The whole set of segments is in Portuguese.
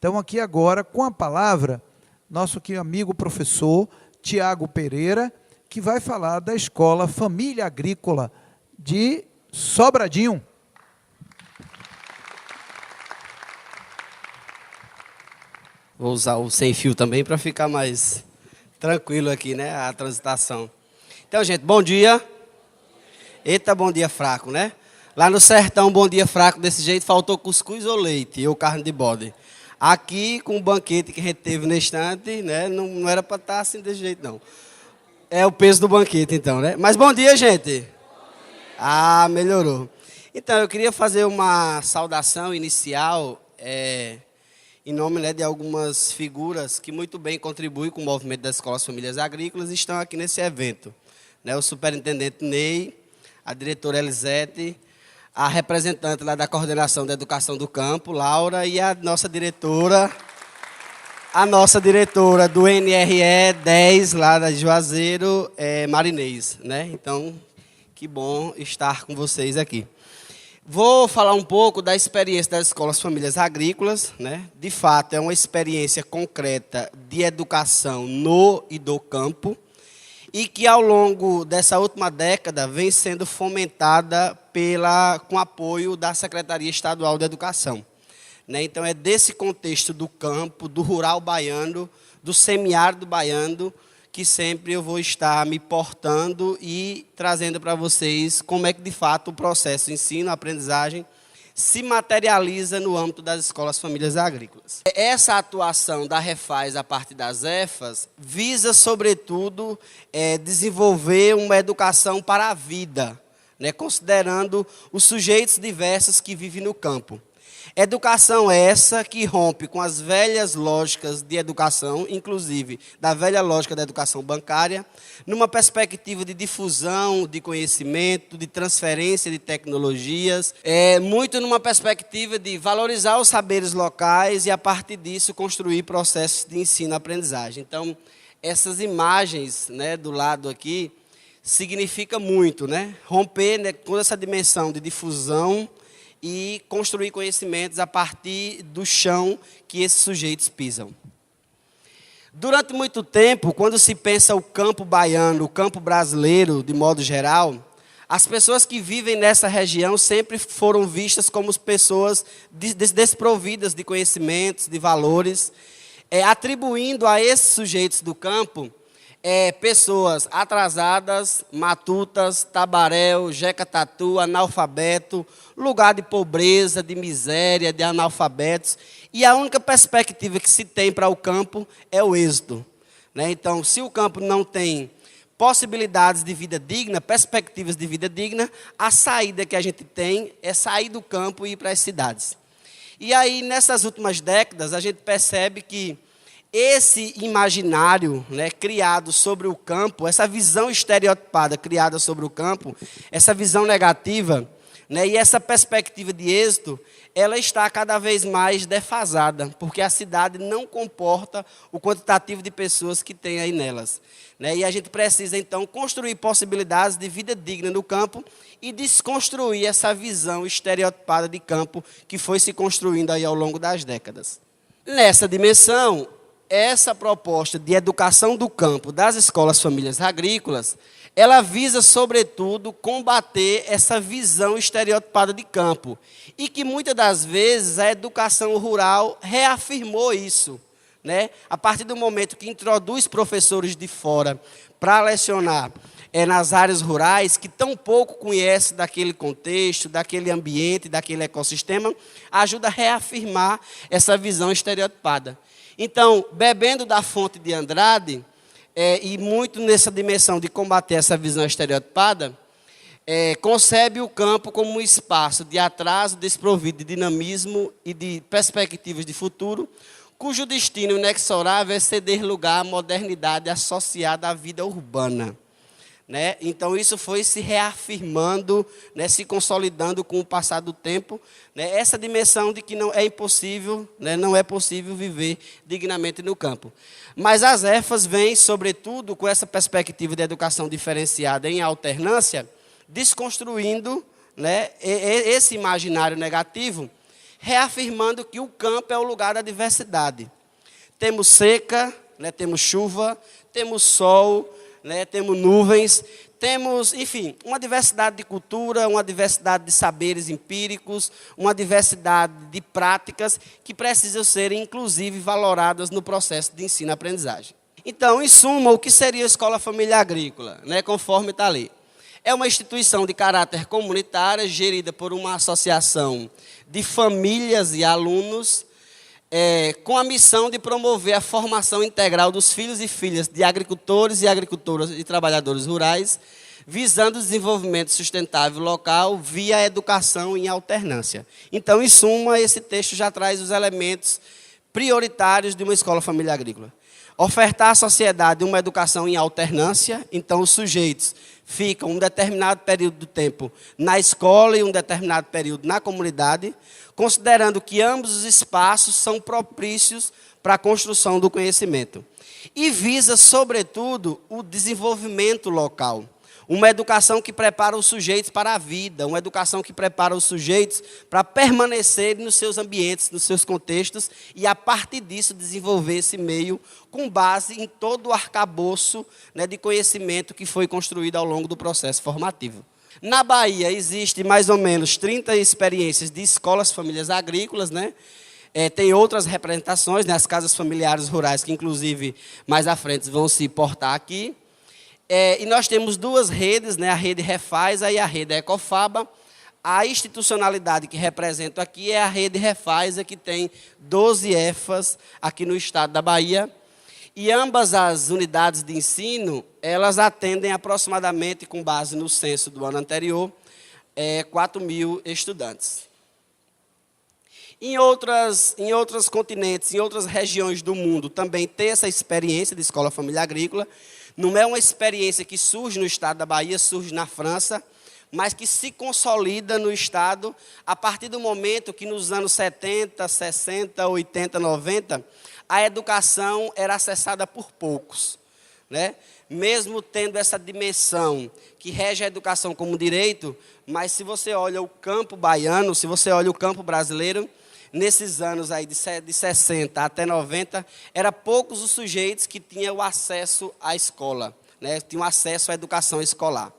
Então, aqui agora, com a palavra, nosso amigo professor Tiago Pereira, que vai falar da Escola Família Agrícola de Sobradinho. Vou usar o sem fio também para ficar mais tranquilo aqui, né, a transitação. Então, gente, bom dia. Eita, bom dia fraco, né? Lá no sertão, bom dia fraco desse jeito, faltou cuscuz ou leite ou carne de bode. Aqui, com o banquete que a gente teve na estante, né, não era para estar assim desse jeito, não. É o peso do banquete, então, né? Mas bom dia, gente. Ah, melhorou. Então, eu queria fazer uma saudação inicial, em nome, né, de algumas figuras que muito bem contribuem com o movimento das escolas famílias agrícolas e estão aqui nesse evento. Né, o superintendente Ney, a diretora Elisete, a representante lá da Coordenação da Educação do Campo, Laura, e a nossa diretora do NRE 10, lá da Juazeiro, Marinês. Né? Então, que bom estar com vocês aqui. Vou falar um pouco da experiência das escolas famílias agrícolas. Né? De fato, é uma experiência concreta de educação no e do campo, e que ao longo dessa última década vem sendo fomentada com apoio da Secretaria Estadual de Educação. Né? Então, é desse contexto do campo, do rural baiano, do semiárido baiano, que sempre eu vou estar me portando e trazendo para vocês como é que, de fato, o processo de ensino-aprendizagem se materializa no âmbito das escolas famílias agrícolas. Essa atuação da Refaz a partir das EFAs visa, sobretudo, desenvolver uma educação para a vida, né, considerando os sujeitos diversos que vivem no campo. Educação essa que rompe com as velhas lógicas de educação, inclusive da velha lógica da educação bancária, numa perspectiva de difusão de conhecimento, de transferência de tecnologias, muito numa perspectiva de valorizar os saberes locais e, a partir disso, construir processos de ensino-aprendizagem. Então, essas imagens, né, do lado aqui, significa muito, né? Romper, né, com essa dimensão de difusão e construir conhecimentos a partir do chão que esses sujeitos pisam. Durante muito tempo, quando se pensa o campo baiano, o campo brasileiro, de modo geral, as pessoas que vivem nessa região sempre foram vistas como pessoas desprovidas de conhecimentos, de valores, atribuindo a esses sujeitos do campo pessoas atrasadas, matutas, tabaréu, jeca tatu, analfabeto, lugar de pobreza, de miséria, de analfabetos. E a única perspectiva que se tem para o campo é o êxodo. Né? Então, se o campo não tem possibilidades de vida digna, perspectivas de vida digna, a saída que a gente tem é sair do campo e ir para as cidades. E aí, nessas últimas décadas, a gente percebe que esse imaginário, né, criado sobre o campo, essa visão estereotipada criada sobre o campo, essa visão negativa, né, e essa perspectiva de êxito, ela está cada vez mais defasada, porque a cidade não comporta o quantitativo de pessoas que tem aí nelas. Né, e a gente precisa, então, construir possibilidades de vida digna no campo e desconstruir essa visão estereotipada de campo que foi se construindo aí ao longo das décadas. Nessa dimensão, essa proposta de educação do campo das escolas famílias agrícolas, ela visa, sobretudo, combater essa visão estereotipada de campo. E que, muitas das vezes, a educação rural reafirmou isso. Né? A partir do momento que introduz professores de fora para lecionar nas áreas rurais, que tão pouco conhecem daquele contexto, daquele ambiente, daquele ecossistema, ajuda a reafirmar essa visão estereotipada. Então, bebendo da fonte de Andrade, e muito nessa dimensão de combater essa visão estereotipada, concebe o campo como um espaço de atraso desprovido de dinamismo e de perspectivas de futuro, cujo destino inexorável é ceder lugar à modernidade associada à vida urbana. Né? Então, isso foi se reafirmando, né, se consolidando com o passar do tempo, né, essa dimensão de que não é impossível, né, não é possível viver dignamente no campo. Mas as EFAs vêm, sobretudo, com essa perspectiva de educação diferenciada em alternância, desconstruindo, né, esse imaginário negativo reafirmando que o campo é o lugar da diversidade. Temos seca, né, temos chuva, temos sol, né, temos nuvens, temos, enfim, uma diversidade de cultura, uma diversidade de saberes empíricos, uma diversidade de práticas que precisam ser, inclusive, valoradas no processo de ensino-aprendizagem. Então, em suma, o que seria a Escola Família Agrícola, né, conforme está ali? É uma instituição de caráter comunitário, gerida por uma associação de famílias e alunos, com a missão de promover a formação integral dos filhos e filhas de agricultores e agricultoras e trabalhadores rurais, visando o desenvolvimento sustentável local via a educação em alternância. Então, em suma, esse texto já traz os elementos prioritários de uma escola família agrícola. Ofertar à sociedade uma educação em alternância, então os sujeitos ficam um determinado período do tempo na escola e um determinado período na comunidade, considerando que ambos os espaços são propícios para a construção do conhecimento. E visa, sobretudo, o desenvolvimento local. Uma educação que prepara os sujeitos para a vida, uma educação que prepara os sujeitos para permanecerem nos seus ambientes, nos seus contextos, e a partir disso desenvolver esse meio com base em todo o arcabouço, né, de conhecimento que foi construído ao longo do processo formativo. Na Bahia existe mais ou menos 30 experiências de escolas famílias agrícolas, né? Tem outras representações, né, as casas familiares rurais, que inclusive mais à frente vão se portar aqui. E nós temos duas redes, né, a rede Refasa e a rede Ecofaba. A institucionalidade que represento aqui é a rede Refasa, que tem 12 EFAs aqui no estado da Bahia. E ambas as unidades de ensino, elas atendem aproximadamente, com base no censo do ano anterior, 4.000 estudantes. Em outros continentes, em outras regiões do mundo, também tem essa experiência de escola família agrícola. Não é uma experiência que surge no estado da Bahia, surge na França, mas que se consolida no estado a partir do momento que nos anos 70, 60, 80, 90, a educação era acessada por poucos, né? Mesmo tendo essa dimensão que rege a educação como direito, mas se você olha o campo baiano, se você olha o campo brasileiro, nesses anos aí de 60 até 90, eram poucos os sujeitos que tinham o acesso à escola, né? Tinham acesso à educação escolar.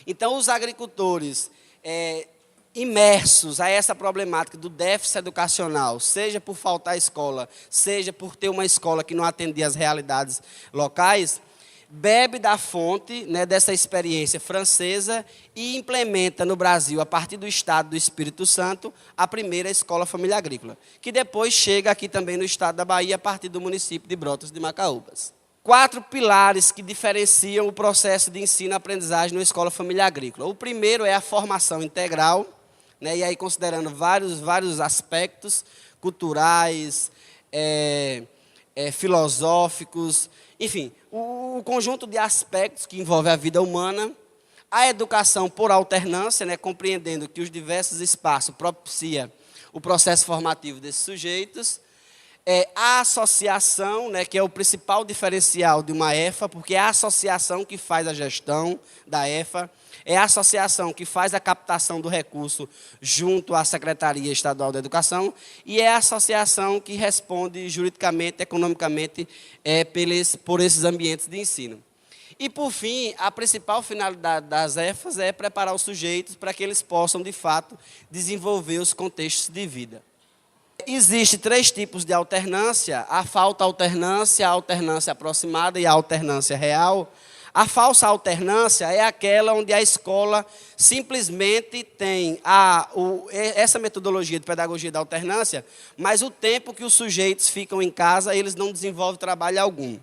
Então, os agricultores imersos a essa problemática do déficit educacional, seja por faltar escola, seja por ter uma escola que não atendia às realidades locais, bebe da fonte, né, dessa experiência francesa e implementa no Brasil, a partir do estado do Espírito Santo, a primeira escola família agrícola, que depois chega aqui também no estado da Bahia, a partir do município de Brotas de Macaúbas. 4 pilares que diferenciam o processo de ensino-aprendizagem na escola família agrícola. O primeiro é a formação integral, né, e aí considerando vários aspectos culturais, filosóficos, enfim, o conjunto de aspectos que envolve a vida humana. A educação por alternância, né, compreendendo que os diversos espaços propiciam o processo formativo desses sujeitos. A associação, né, que é o principal diferencial de uma EFA, porque é a associação que faz a gestão da EFA, é a associação que faz a captação do recurso junto à Secretaria Estadual da Educação e é a associação que responde juridicamente, economicamente, por esses ambientes de ensino. E, por fim, a principal finalidade das EFAs é preparar os sujeitos para que eles possam, de fato, desenvolver os contextos de vida. Existem 3 tipos de alternância: a falsa alternância, a alternância aproximada e a alternância real. A falsa alternância é aquela onde a escola simplesmente tem essa metodologia de pedagogia da alternância, mas o tempo que os sujeitos ficam em casa, eles não desenvolvem trabalho algum.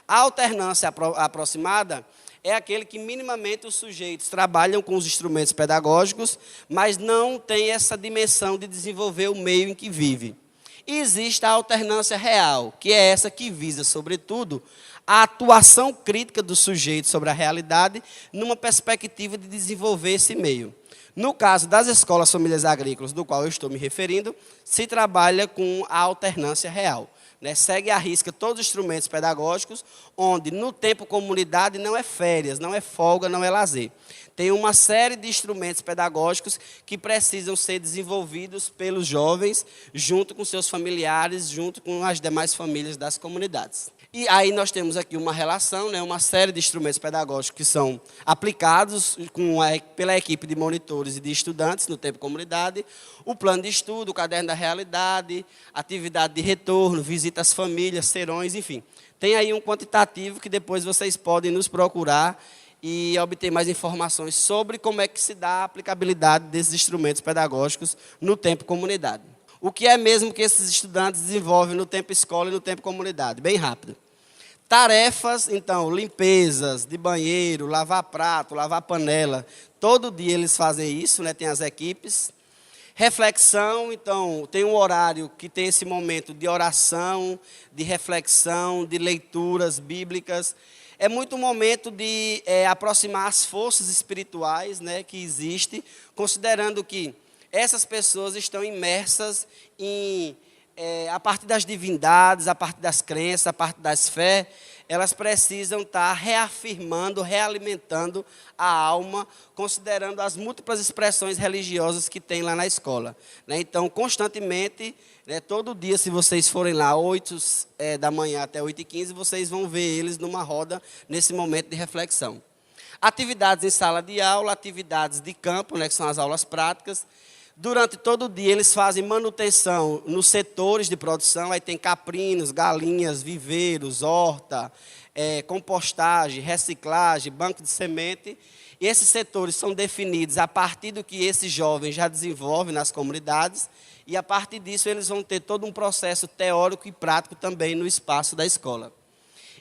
A alternância aproximada é aquele que minimamente os sujeitos trabalham com os instrumentos pedagógicos, mas não tem essa dimensão de desenvolver o meio em que vive. E existe a alternância real, que é essa que visa, sobretudo, a atuação crítica do sujeito sobre a realidade numa perspectiva de desenvolver esse meio. No caso das escolas famílias agrícolas, do qual eu estou me referindo, se trabalha com a alternância real. Né? Segue à risca todos os instrumentos pedagógicos, onde no tempo comunidade não é férias, não é folga, não é lazer. Tem uma série de instrumentos pedagógicos que precisam ser desenvolvidos pelos jovens, junto com seus familiares, junto com as demais famílias das comunidades. E aí nós temos aqui uma relação, né, uma série de instrumentos pedagógicos que são aplicados pela equipe de monitores e de estudantes no tempo comunidade, o plano de estudo, o caderno da realidade, atividade de retorno, visita às famílias, serões, enfim. Tem aí um quantitativo que depois vocês podem nos procurar e obter mais informações sobre como é que se dá a aplicabilidade desses instrumentos pedagógicos no tempo comunidade. O que é mesmo que esses estudantes desenvolvem no tempo escola e no tempo comunidade? Bem rápido. Tarefas, então, limpezas de banheiro, lavar prato, lavar panela. Todo dia eles fazem isso, né? Tem as equipes. Reflexão, então, tem um horário que tem esse momento de oração, de reflexão, de leituras bíblicas. É muito um momento de aproximar as forças espirituais, né, que existem, considerando que essas pessoas estão imersas a partir das divindades, a partir das crenças, a partir das fé, elas precisam estar reafirmando, realimentando a alma, considerando as múltiplas expressões religiosas que tem lá na escola. Né? Então, constantemente, né, todo dia, se vocês forem lá, 8 da manhã até 8h15, vocês vão ver eles numa roda, nesse momento de reflexão. Atividades em sala de aula, atividades de campo, né, que são as aulas práticas. Durante todo o dia, eles fazem manutenção nos setores de produção. Aí tem caprinos, galinhas, viveiros, horta, compostagem, reciclagem, banco de semente. E esses setores são definidos a partir do que esses jovens já desenvolvem nas comunidades. E, a partir disso, eles vão ter todo um processo teórico e prático também no espaço da escola.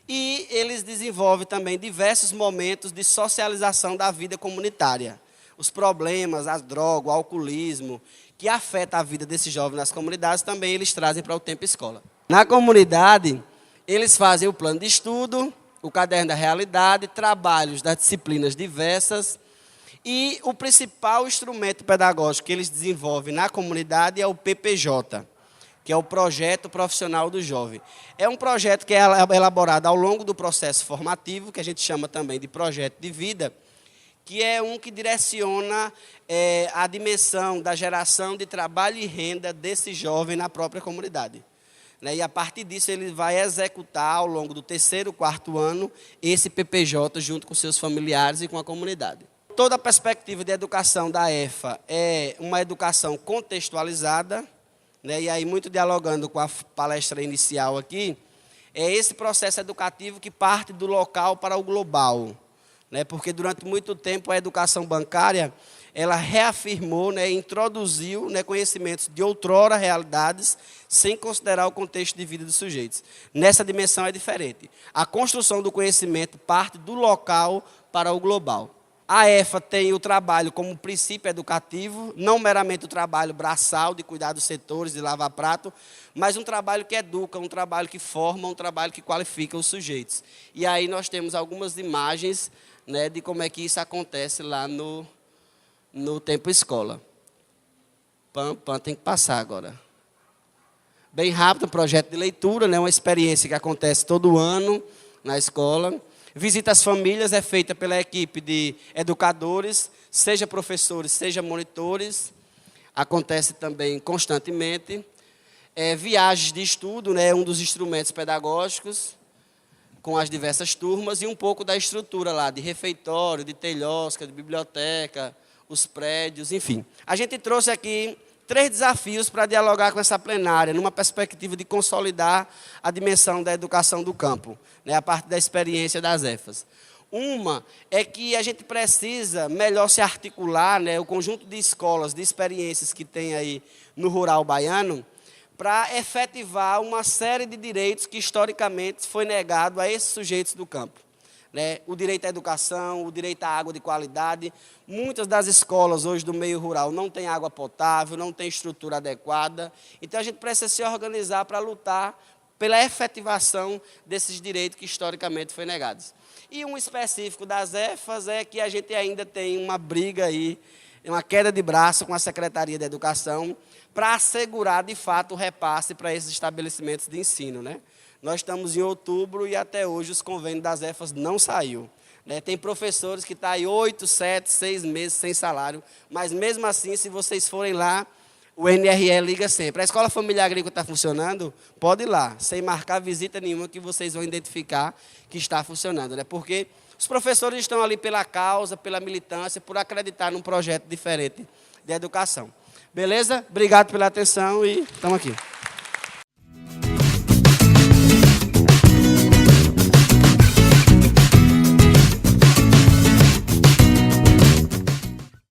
E eles desenvolvem também diversos momentos de socialização da vida comunitária. Os problemas, as drogas, o alcoolismo, que afeta a vida desses jovens nas comunidades, também eles trazem para o tempo escola. Na comunidade, eles fazem o plano de estudo, o caderno da realidade, trabalhos das disciplinas diversas, e o principal instrumento pedagógico que eles desenvolvem na comunidade é o PPJ, que é o Projeto Profissional do Jovem. É um projeto que é elaborado ao longo do processo formativo, que a gente chama também de projeto de vida, que é um que direciona a dimensão da geração de trabalho e renda desse jovem na própria comunidade. Né? E, a partir disso, ele vai executar, ao longo do 3º, 4º ano, esse PPJ junto com seus familiares e com a comunidade. Toda a perspectiva de educação da EFA é uma educação contextualizada, né? E aí, muito dialogando com a palestra inicial aqui, é esse processo educativo que parte do local para o global. Né, porque durante muito tempo a educação bancária ela reafirmou, né, introduziu, né, conhecimentos de outrora realidades sem considerar o contexto de vida dos sujeitos. Nessa dimensão é diferente. A construção do conhecimento parte do local para o global. A EFA tem o trabalho como princípio educativo, não meramente o trabalho braçal de cuidar dos setores, de lavar prato, mas um trabalho que educa, um trabalho que forma, um trabalho que qualifica os sujeitos. E aí nós temos algumas imagens, né, de como é que isso acontece lá no tempo escola. Tem que passar agora. Bem rápido, um projeto de leitura, né, uma experiência que acontece todo ano na escola. Visita às famílias é feita pela equipe de educadores, seja professores, seja monitores. Acontece também constantemente. Viagens de estudo, né, um dos instrumentos pedagógicos, com as diversas turmas, e um pouco da estrutura lá, de refeitório, de telhosca, de biblioteca, os prédios, enfim. A gente trouxe aqui 3 desafios para dialogar com essa plenária, numa perspectiva de consolidar a dimensão da educação do campo, né, a partir da experiência das EFAs. Uma é que a gente precisa melhor se articular, né, o conjunto de escolas, de experiências que tem aí no rural baiano, para efetivar uma série de direitos que historicamente foi negado a esses sujeitos do campo. Né? O direito à educação, o direito à água de qualidade. Muitas das escolas hoje do meio rural não têm água potável, não têm estrutura adequada. Então, a gente precisa se organizar para lutar pela efetivação desses direitos que historicamente foram negados. E um específico das EFAs é que a gente ainda tem uma briga aí, uma queda de braço com a Secretaria de Educação, para assegurar, de fato, o repasse para esses estabelecimentos de ensino. Né? Nós estamos em outubro e até hoje os convênios das EFAs não saiu. né? Tem professores que estão aí 8, 7, 6 meses sem salário, mas mesmo assim, se vocês forem lá, o NRE liga sempre. A Escola Familiar Agrícola está funcionando? Pode ir lá, sem marcar visita nenhuma, que vocês vão identificar que está funcionando, né? Porque os professores estão ali pela causa, pela militância, por acreditar num projeto diferente de educação. Beleza? Obrigado pela atenção e estamos aqui.